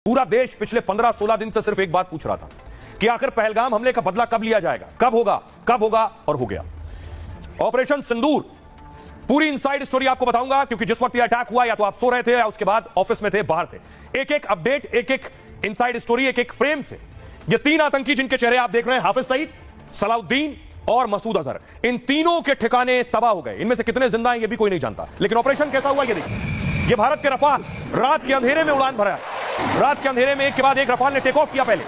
पूरा देश पिछले 15-16 दिन से सिर्फ एक बात पूछ रहा था कि आखिर पहलगाम हमले का बदला कब लिया जाएगा, कब होगा और हो गया। ऑपरेशन सिंदूर, पूरी इनसाइड स्टोरी आपको बताऊंगा, क्योंकि जिस वक्त यह अटैक हुआ या तो आप सो रहे थे या उसके बाद ऑफिस में थे, बाहर थे। एक एक अपडेट, एक एक इनसाइड स्टोरी, एक एक फ्रेम से ये तीन आतंकी जिनके चेहरे आप देख रहे हैं, हाफिज सईद, सलाउद्दीन और मसूद अजहर, इन तीनों के ठिकाने तबाह हो गए। इनमें से कितने जिंदा हैं ये भी कोई नहीं जानता, लेकिन ऑपरेशन कैसा हुआ ये देखिए। ये भारत के रफाल रात के अंधेरे में उड़ान भरा है। रात के अंधेरे में एक के बाद एक रफाल ने टेक ऑफ किया। पहले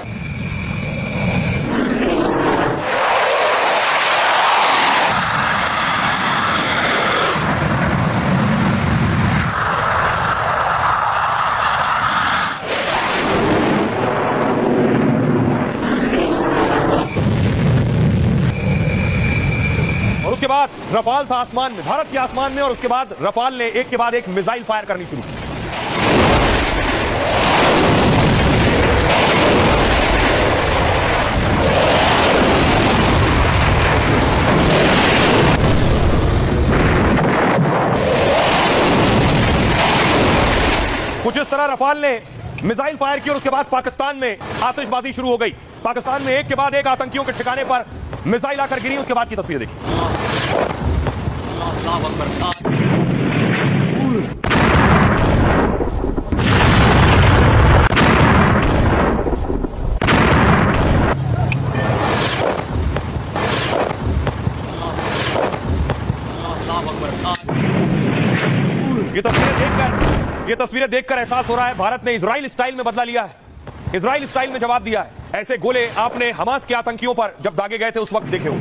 और उसके बाद रफाल था आसमान में, भारत के आसमान में, और उसके बाद रफाल ने एक के बाद एक मिसाइल फायर करनी शुरू की। कुछ इस तरह रफाल ने मिसाइल फायर की और उसके बाद पाकिस्तान में आतिशबाजी शुरू हो गई। पाकिस्तान में एक के बाद एक आतंकियों के ठिकाने पर मिसाइल आकर गिरी। उसके बाद की तस्वीर देखिए। ये तस्वीरें देखकर एहसास हो रहा है भारत ने इजराइल स्टाइल में बदला लिया है, इजराइल स्टाइल में जवाब दिया है। ऐसे गोले आपने हमास के आतंकियों पर जब दागे गए थे उस वक्त देखे हो।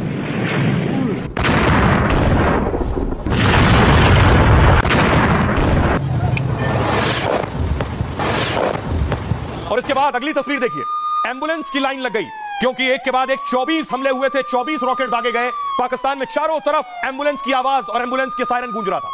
और इसके बाद अगली तस्वीर देखिए, एम्बुलेंस की लाइन लग गई, क्योंकि एक के बाद एक 24 हमले हुए थे, 24 रॉकेट दागे गए। पाकिस्तान में चारों तरफ एम्बुलेंस की आवाज और एम्बुलेंस के सायरन गूंज रहा था।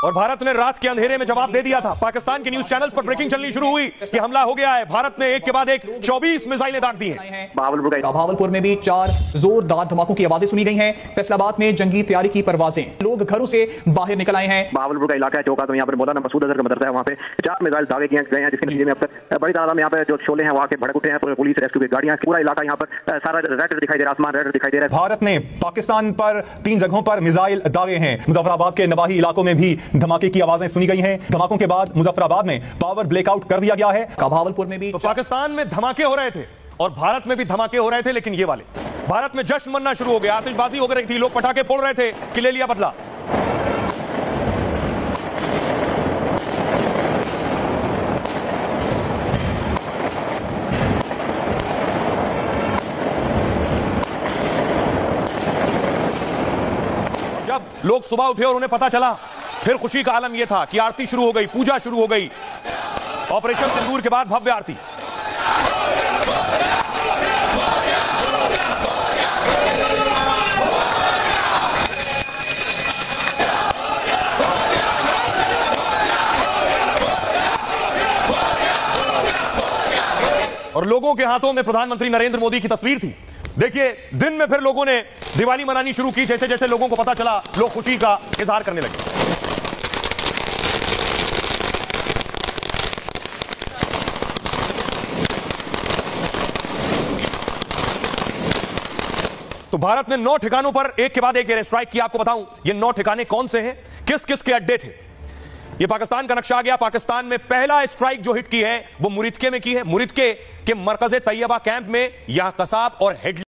और भारत ने रात के अंधेरे में जवाब दे दिया था। पाकिस्तान के न्यूज चैनल्स पर ब्रेकिंग चलनी शुरू हुई कि हमला हो गया है। भारत ने एक के बाद एक 24 मिसाइलें दाग दी हैं। भावलपुर में भी 4 जोरदार धमाकों की आवाजें सुनी गई हैं। फैसलाबाद में जंगी तैयारी की परवाजें, लोग घरों से बाहर निकल आए हैं। भावलपुर का इलाका है चौका, तो यहाँ पर मौलाना मसूद अजहर का मदरसा है, वहाँ पे 4 मिसाइल दागे गए हैं, जिसके नतीजे में अब तक बड़ी तादाद में यहाँ पे जो शोले हैं वहाँ के भड़क उठे हैं। पुलिस रेस्क्यू की गाड़ियां, पूरा इलाका यहाँ पर सारा रेड दिखाई दे रहा है, आसमान रेड दिखाई दे रहा है। भारत ने पाकिस्तान पर 3 जगहों पर मिसाइल दागे हैं। मुजफ्फराबाद के नवाही इलाकों में भी धमाके की आवाजें सुनी गई हैं। धमाकों के बाद मुजफ्फराबाद में पावर ब्लैकआउट कर दिया गया है। भावलपुर में भी तो पाकिस्तान में धमाके हो रहे थे और भारत में भी धमाके हो रहे थे, लेकिन ये वाले भारत में जश्न मनना शुरू हो गया, आतिशबाजी हो रही थी, लोग पटाखे फोड़ रहे थे कि ले लिया बदला। जब लोग सुबह उठे और उन्हें पता चला, फिर खुशी का आलम यह था कि आरती शुरू हो गई, पूजा शुरू हो गई। ऑपरेशन सिंदूर के बाद भव्य आरती। और लोगों के हाथों में प्रधानमंत्री नरेंद्र मोदी की तस्वीर थी। देखिए, दिन में फिर लोगों ने दिवाली मनानी शुरू की। जैसे जैसे लोगों को पता चला, लोग खुशी का इजहार करने लगे। तो भारत ने 9 ठिकानों पर एक के बाद एक एयर स्ट्राइक किया। आपको बताऊं ये 9 ठिकाने कौन से हैं, किस किस के अड्डे थे। ये पाकिस्तान का नक्शा आ गया। पाकिस्तान में पहला स्ट्राइक जो हिट की है वो मुरिदके में की है। मुरिदके के मरकज़े तैयबा कैंप में यहां कसाब और हेड